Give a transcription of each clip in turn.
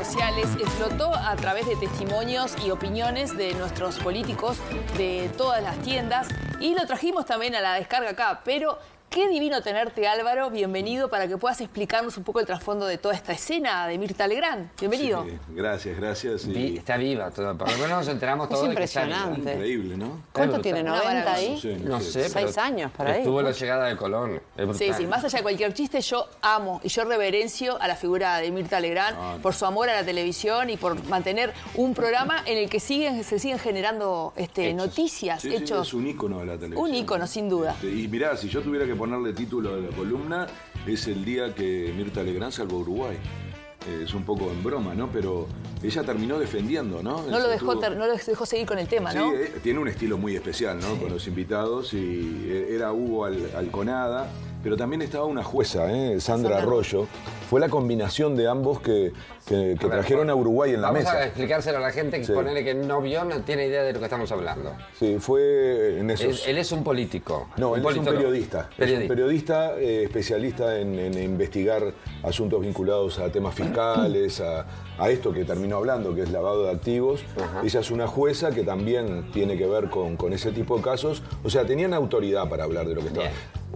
sociales, explotó a través de testimonios y opiniones de nuestros políticos de todas las tiendas y lo trajimos también a la descarga acá, pero qué divino tenerte, Álvaro, bienvenido para que puedas explicarnos un poco el trasfondo de toda esta escena de Mirta Legrand. Bienvenido. Sí, gracias. Y... Está viva toda, por lo menos nos enteramos todos de que está viva. Increíble, ¿no? ¿Cuánto tiene? ¿90 ahí? Sí, no sé. 6 años para ahí. Estuvo la llegada de Colón. Sí, más allá de cualquier chiste, yo amo y yo reverencio a la figura de Mirta Legrand por su amor a la televisión y por mantener un programa en el que se siguen generando noticias, hechos. Es un ícono de la televisión. Un ícono, sin duda. Y mirá, si yo tuviera que ponerle título de la columna, es el día que Mirta Legrand salvó a Uruguay. Es un poco en broma, ¿no? Pero ella terminó defendiendo, ¿no? No lo dejó seguir con el tema, ¿no? Sí, tiene un estilo muy especial, ¿no? Sí. Con los invitados y era Hugo Alconada, pero también estaba una jueza, Sandra Arroyo. Fue la combinación de ambos que trajeron a Uruguay en la mesa. Vamos a explicárselo a la gente que ponele que no vio, no tiene idea de lo que estamos hablando. Sí, fue en esos... Él es un político. No, él es un periodista. Es un periodista especialista en investigar asuntos vinculados a temas fiscales, a esto que terminó hablando, que es lavado de activos. Ella es una jueza que también tiene que ver con ese tipo de casos. O sea, tenían autoridad para hablar de lo que estaba.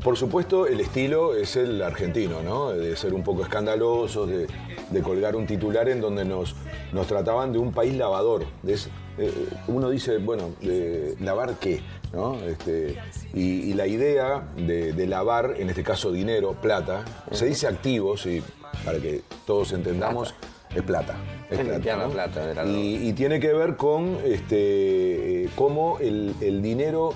Por supuesto, el estilo es el argentino, ¿no? De ser un poco escandalosos, de colgar un titular en donde nos trataban de un país lavador. Uno dice, bueno, ¿lavar qué? ¿No? Y la idea de lavar, en este caso dinero, plata, se dice activos, y para que todos entendamos, es plata. Es plata, ¿no? Plata, y tiene que ver con cómo el dinero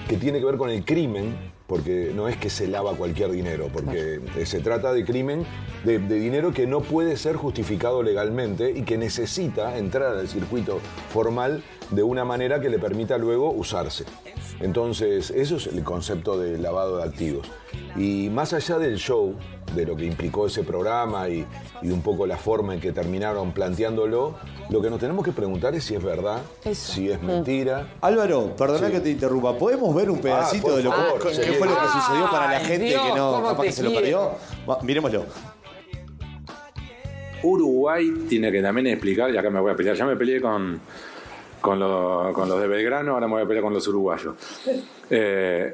que tiene que ver con el crimen, porque no es que se lava cualquier dinero, porque se trata de crimen, de dinero que no puede ser justificado legalmente y que necesita entrar al circuito formal de una manera que le permita luego usarse. Entonces, eso es el concepto de lavado de activos. Y más allá del show, de lo que implicó ese programa y un poco la forma en que terminaron planteándolo, lo que nos tenemos que preguntar es si es verdad, si es mentira. Álvaro, perdona que te interrumpa, ¿podemos ver un pedacito de lo que fue lo que sucedió para la gente que no capaz que se lo perdió? Miremoslo. Uruguay tiene que también explicar, y acá me voy a pelear, ya me peleé con los de Belgrano, ahora me voy a pelear con los uruguayos.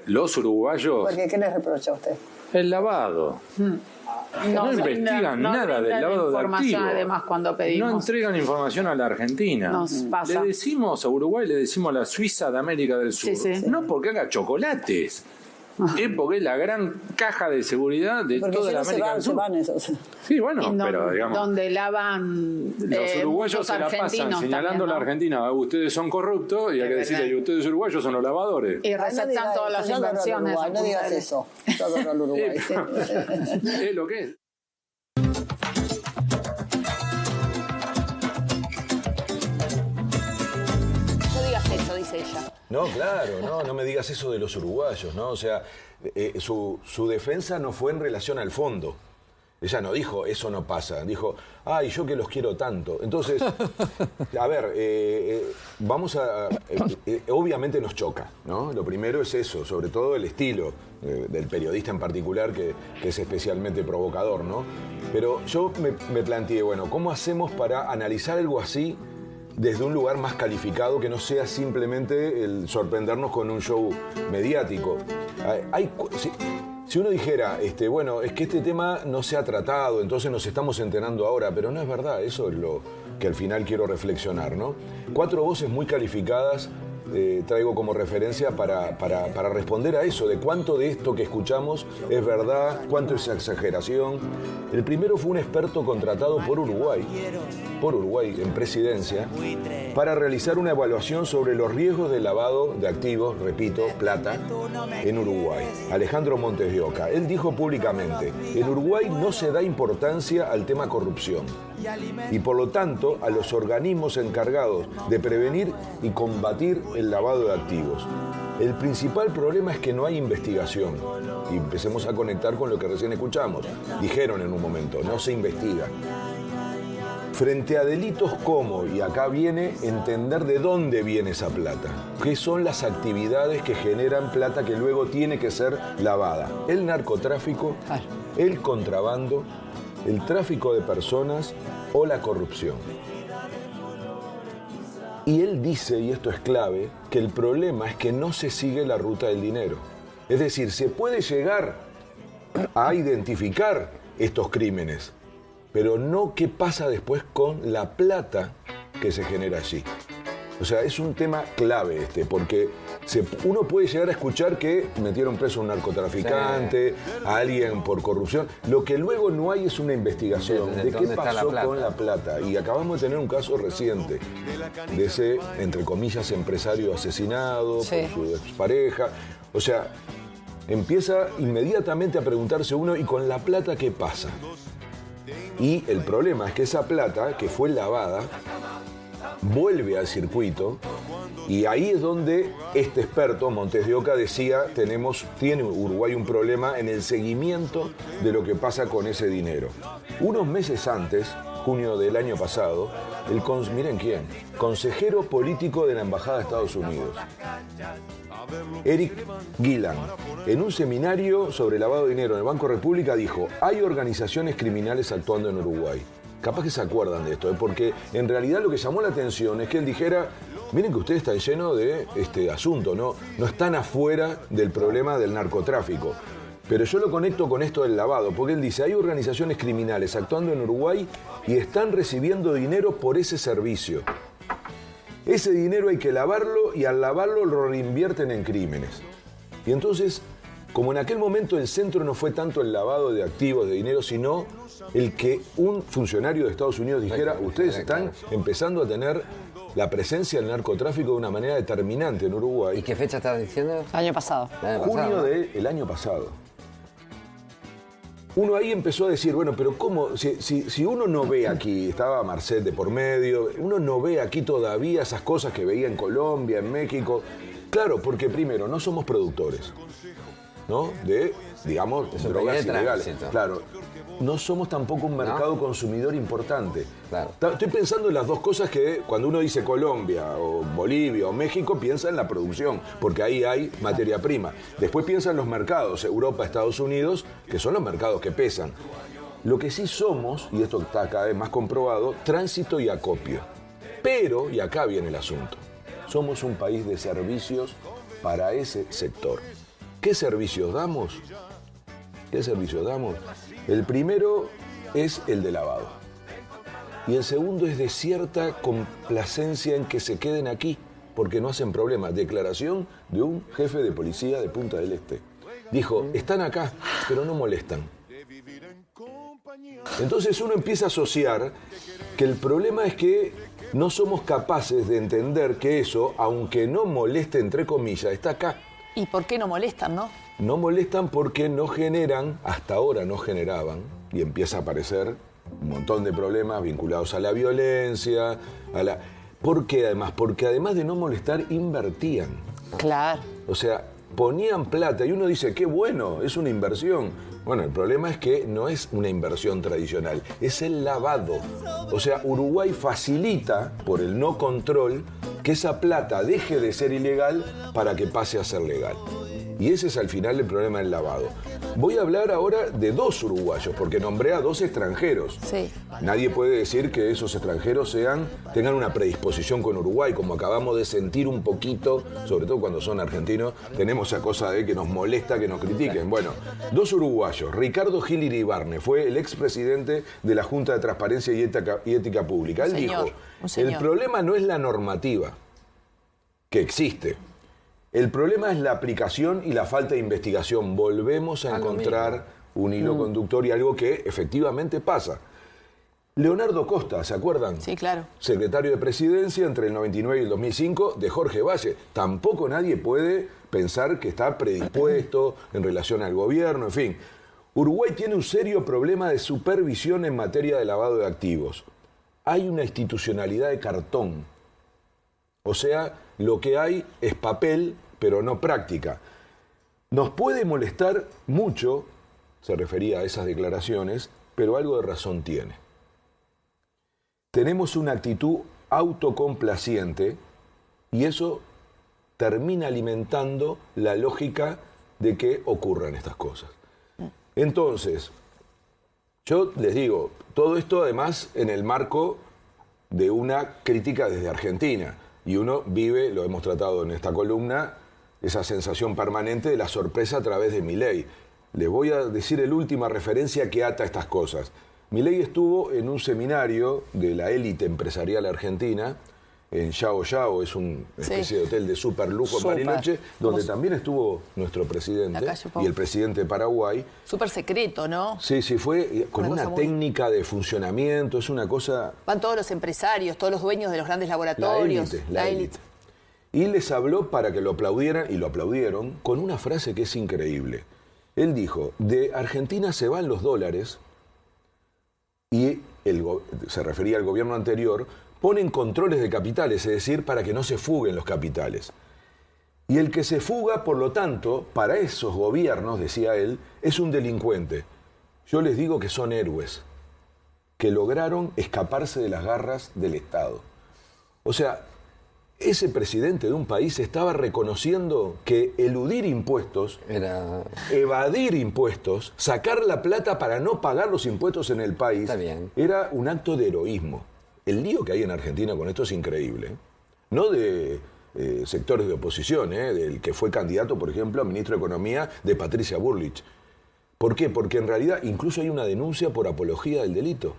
Los uruguayos... ¿Por qué les reprocha a usted? El lavado. No investigan nada del lavado de activos. Además, cuando pedimos. No entregan información a la Argentina. Nos pasa. Le decimos a Uruguay, le decimos a la Suiza de América del Sur. No porque haga chocolates. Es porque es la gran caja de seguridad de toda la América del Sur. Sí, bueno, pero digamos... Donde lavan los uruguayos se la pasan señalando a la Argentina. Ustedes son corruptos y hay que decirle que ustedes uruguayos son los lavadores. Y resaltan todas las inversiones. No digas eso. Yo adoro al Uruguay. Es lo que es. Dice ella. No, claro, no me digas eso de los uruguayos, ¿no? O sea, su defensa no fue en relación al fondo. Ella no dijo, eso no pasa. Dijo, ay, yo que los quiero tanto. Entonces, a ver, obviamente nos choca, ¿no? Lo primero es eso, sobre todo el estilo del periodista en particular, que es especialmente provocador, ¿no? Pero yo me planteé, bueno, ¿cómo hacemos para analizar algo así desde un lugar más calificado, que no sea simplemente el sorprendernos con un show mediático? Si uno dijera, bueno, es que este tema no se ha tratado, entonces nos estamos enterando ahora, pero no es verdad, eso es lo que al final quiero reflexionar, ¿no? 4 voces muy calificadas traigo como referencia para responder a eso, de cuánto de esto que escuchamos es verdad, cuánto es exageración. El primero fue un experto contratado por Uruguay en presidencia, para realizar una evaluación sobre los riesgos del lavado de activos, repito, plata, en Uruguay. Alejandro Montes de Oca. Él dijo públicamente, en Uruguay no se da importancia al tema corrupción y por lo tanto a los organismos encargados de prevenir y combatir el lavado de activos. El principal problema es que no hay investigación. Y empecemos a conectar con lo que recién escuchamos. Dijeron en un momento, no se investiga. Frente a delitos como, y acá viene, entender de dónde viene esa plata. ¿Qué son las actividades que generan plata que luego tiene que ser lavada? El narcotráfico, el contrabando, el tráfico de personas o la corrupción. Y él dice, y esto es clave, que el problema es que no se sigue la ruta del dinero. Es decir, se puede llegar a identificar estos crímenes, pero no qué pasa después con la plata que se genera allí. O sea, es un tema clave porque uno puede llegar a escuchar que metieron preso a un narcotraficante, a alguien por corrupción. Lo que luego no hay es una investigación de qué pasó con la plata. Y acabamos de tener un caso reciente de ese, entre comillas, empresario asesinado por su expareja. O sea, empieza inmediatamente a preguntarse uno, ¿y con la plata qué pasa? Y el problema es que esa plata, que fue lavada, vuelve al circuito, y ahí es donde este experto, Montes de Oca, decía, tiene Uruguay un problema en el seguimiento de lo que pasa con ese dinero. Unos meses antes, junio del año pasado, miren quién, consejero político de la Embajada de Estados Unidos, Eric Gillan, en un seminario sobre lavado de dinero en el Banco República dijo, hay organizaciones criminales actuando en Uruguay. Capaz que se acuerdan de esto, porque en realidad lo que llamó la atención es que él dijera, miren que ustedes están llenos de este asunto, no están afuera del problema del narcotráfico. Pero yo lo conecto con esto del lavado, porque él dice, hay organizaciones criminales actuando en Uruguay y están recibiendo dinero por ese servicio. Ese dinero hay que lavarlo y al lavarlo lo reinvierten en crímenes. Y entonces, como en aquel momento el centro no fue tanto el lavado de activos, de dinero, sino el que un funcionario de Estados Unidos dijera, ustedes están empezando a tener la presencia del narcotráfico de una manera determinante en Uruguay. ¿Y qué fecha estás diciendo? Año pasado. Junio del año pasado. Uno ahí empezó a decir, bueno, pero ¿cómo? Si uno no ve aquí, estaba Marcet de por medio, uno no ve aquí todavía esas cosas que veía en Colombia, en México. Claro, porque primero, no somos productores, ¿no? De, digamos, drogas ilegales. Claro. No somos tampoco un mercado consumidor importante. Claro. Estoy pensando en las dos cosas que cuando uno dice Colombia o Bolivia o México piensa en la producción, porque ahí hay materia prima. Después piensa en los mercados, Europa, Estados Unidos, que son los mercados que pesan. Lo que sí somos, y esto está cada vez más comprobado, tránsito y acopio. Pero, y acá viene el asunto, somos un país de servicios para ese sector. ¿Qué servicios damos? ¿Qué servicios damos? El primero es el de lavado. Y el segundo es de cierta complacencia en que se queden aquí, porque no hacen problema. Declaración de un jefe de policía de Punta del Este. Dijo, están acá, pero no molestan. Entonces uno empieza a asociar que el problema es que no somos capaces de entender que eso, aunque no moleste, entre comillas, está acá. ¿Y por qué no molestan, no? No molestan porque no generan, hasta ahora no generaban, y empieza a aparecer un montón de problemas vinculados a la violencia, ¿Por qué además? Porque además de no molestar, invertían. Claro. O sea, ponían plata y uno dice, qué bueno, es una inversión. Bueno, el problema es que no es una inversión tradicional, es el lavado. O sea, Uruguay facilita, por el no control, que esa plata deje de ser ilegal para que pase a ser legal. Y ese es al final el problema del lavado. Voy a hablar ahora de dos uruguayos, porque nombré a dos extranjeros. Sí. Nadie puede decir que esos extranjeros tengan una predisposición con Uruguay, como acabamos de sentir un poquito, sobre todo cuando son argentinos, tenemos esa cosa de que nos molesta que nos critiquen. Bueno, dos uruguayos. Ricardo Gil Iribarne fue el expresidente de la Junta de Transparencia y Ética Pública. Él dijo, el problema no es la normativa, que existe. El problema es la aplicación y la falta de investigación. Volvemos a encontrar un hilo conductor y algo que efectivamente pasa. Leonardo Costa, ¿se acuerdan? Sí, claro. Secretario de Presidencia entre el 99 y el 2005 de Jorge Valle. Tampoco nadie puede pensar que está predispuesto en relación al gobierno, en fin. Uruguay tiene un serio problema de supervisión en materia de lavado de activos. Hay una institucionalidad de cartón. O sea, lo que hay es papel, pero no práctica. Nos puede molestar mucho, se refería a esas declaraciones, pero algo de razón tiene. Tenemos una actitud autocomplaciente y eso termina alimentando la lógica de que ocurran estas cosas. Entonces, Yo les digo, todo esto además en el marco de una crítica desde Argentina. Y uno vive, lo hemos tratado en esta columna, esa sensación permanente de la sorpresa a través de Milei. Les voy a decir la última referencia que ata estas cosas. Milei estuvo en un seminario de la élite empresarial argentina, en Yao Yao, es una especie de hotel de super lujo en Bariloche, donde también estuvo nuestro presidente y el presidente de Paraguay. Súper secreto, ¿no? Sí, fue con una técnica de funcionamiento, es una cosa... Van todos los empresarios, todos los dueños de los grandes laboratorios. La élite. Y les habló para que lo aplaudieran, y lo aplaudieron, con una frase que es increíble. Él dijo, de Argentina se van los dólares, y se refería al gobierno anterior, ponen controles de capitales, es decir, para que no se fuguen los capitales. Y el que se fuga, por lo tanto, para esos gobiernos, decía él, es un delincuente. Yo les digo que son héroes, que lograron escaparse de las garras del Estado. O sea, ese presidente de un país estaba reconociendo que eludir impuestos, evadir impuestos, sacar la plata para no pagar los impuestos en el país, era un acto de heroísmo. El lío que hay en Argentina con esto es increíble. No de sectores de oposición, del que fue candidato, por ejemplo, a ministro de Economía de Patricia Bullrich. ¿Por qué? Porque en realidad incluso hay una denuncia por apología del delito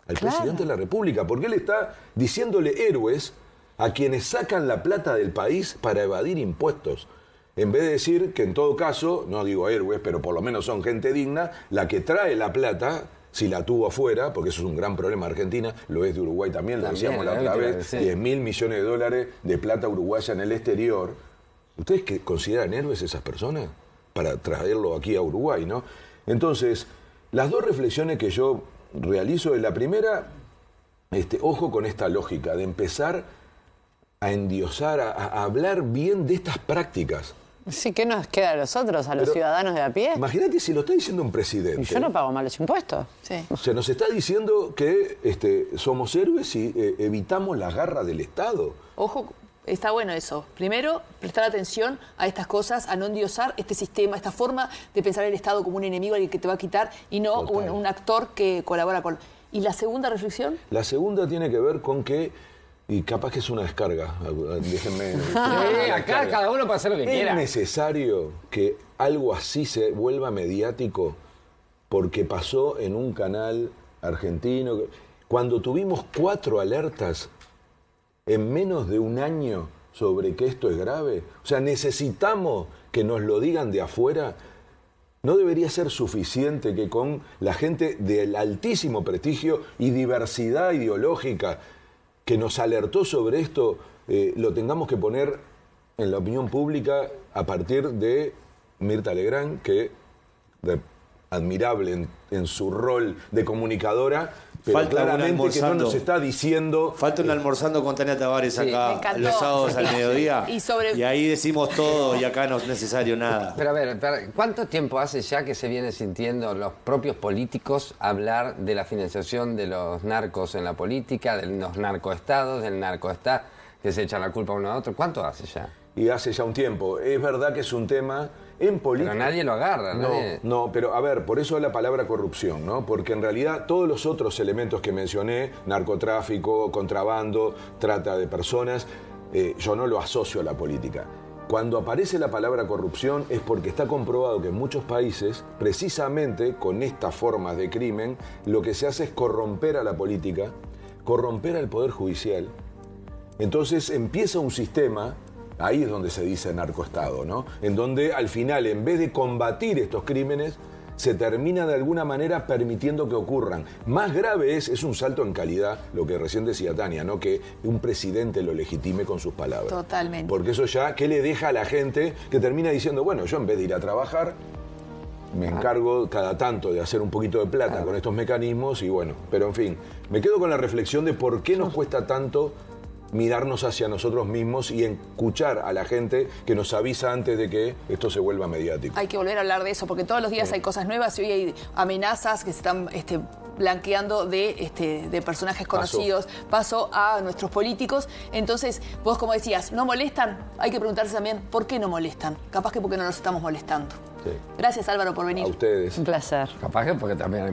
al presidente de la República, porque él está diciéndole héroes a quienes sacan la plata del país para evadir impuestos. En vez de decir que en todo caso, no digo héroes, pero por lo menos son gente digna, la que trae la plata, si la tuvo afuera, porque eso es un gran problema de Argentina, lo es de Uruguay también, lo decíamos la otra vez, 10.000 millones de dólares de plata uruguaya en el exterior. ¿Ustedes consideran héroes esas personas? Para traerlo aquí a Uruguay, ¿no? Entonces, las dos reflexiones que yo realizo es la primera, ojo con esta lógica de empezar a endiosar, a hablar bien de estas prácticas. Sí, ¿qué nos queda a nosotros, a los ciudadanos de a pie? Imagínate si lo está diciendo un presidente. Y yo no pago mal los impuestos. Sí. O sea, nos está diciendo que somos héroes si evitamos la garra del Estado. Ojo, está bueno eso. Primero, prestar atención a estas cosas, a no endiosar este sistema, esta forma de pensar el Estado como un enemigo al que te va a quitar y no un actor que colabora con... ¿Y la segunda reflexión? La segunda tiene que ver con que... Y capaz que es una descarga, déjenme... Acá cada uno puede hacer lo que quiera. ¿Es necesario que algo así se vuelva mediático porque pasó en un canal argentino? Cuando tuvimos 4 alertas en menos de un año sobre que esto es grave, o sea, necesitamos que nos lo digan de afuera. ¿No debería ser suficiente que con la gente del altísimo prestigio y diversidad ideológica que nos alertó sobre esto, lo tengamos que poner en la opinión pública a partir de Mirta Legrand, que admirable en su rol de comunicadora, pero falta claramente que no nos está diciendo... Falta un almorzando con Tania Tavares acá los sábados al mediodía. Y ahí decimos todo y acá no es necesario nada. Pero a ver, ¿cuánto tiempo hace ya que se viene sintiendo los propios políticos hablar de la financiación de los narcos en la política, de los narcoestados, del narcoestado, que se echan la culpa uno a otro? ¿Cuánto hace ya? Y hace ya un tiempo. Es verdad que es un tema... En política. Pero nadie lo agarra, No, pero a ver, por eso es la palabra corrupción, ¿no? Porque en realidad todos los otros elementos que mencioné, narcotráfico, contrabando, trata de personas, yo no lo asocio a la política. Cuando aparece la palabra corrupción es porque está comprobado que en muchos países, precisamente con estas formas de crimen, lo que se hace es corromper a la política, corromper al Poder Judicial. Entonces empieza un sistema... Ahí es donde se dice narcoestado, ¿no? En donde al final, en vez de combatir estos crímenes, se termina de alguna manera permitiendo que ocurran. Más grave es un salto en calidad, lo que recién decía Tania, ¿no? Que un presidente lo legitime con sus palabras. Totalmente. Porque eso ya, ¿qué le deja a la gente que termina diciendo, bueno, yo en vez de ir a trabajar, me encargo cada tanto de hacer un poquito de plata con estos mecanismos y bueno, pero en fin, me quedo con la reflexión de por qué nos cuesta tanto mirarnos hacia nosotros mismos y escuchar a la gente que nos avisa antes de que esto se vuelva mediático. Hay que volver a hablar de eso, porque todos los días hay cosas nuevas y hoy hay amenazas que se están blanqueando de personajes conocidos. Paso a nuestros políticos. Entonces, vos como decías, ¿no molestan? Hay que preguntarse también, ¿por qué no molestan? Capaz que porque no nos estamos molestando. Sí. Gracias, Álvaro, por venir. A ustedes. Un placer. Capaz que porque también hay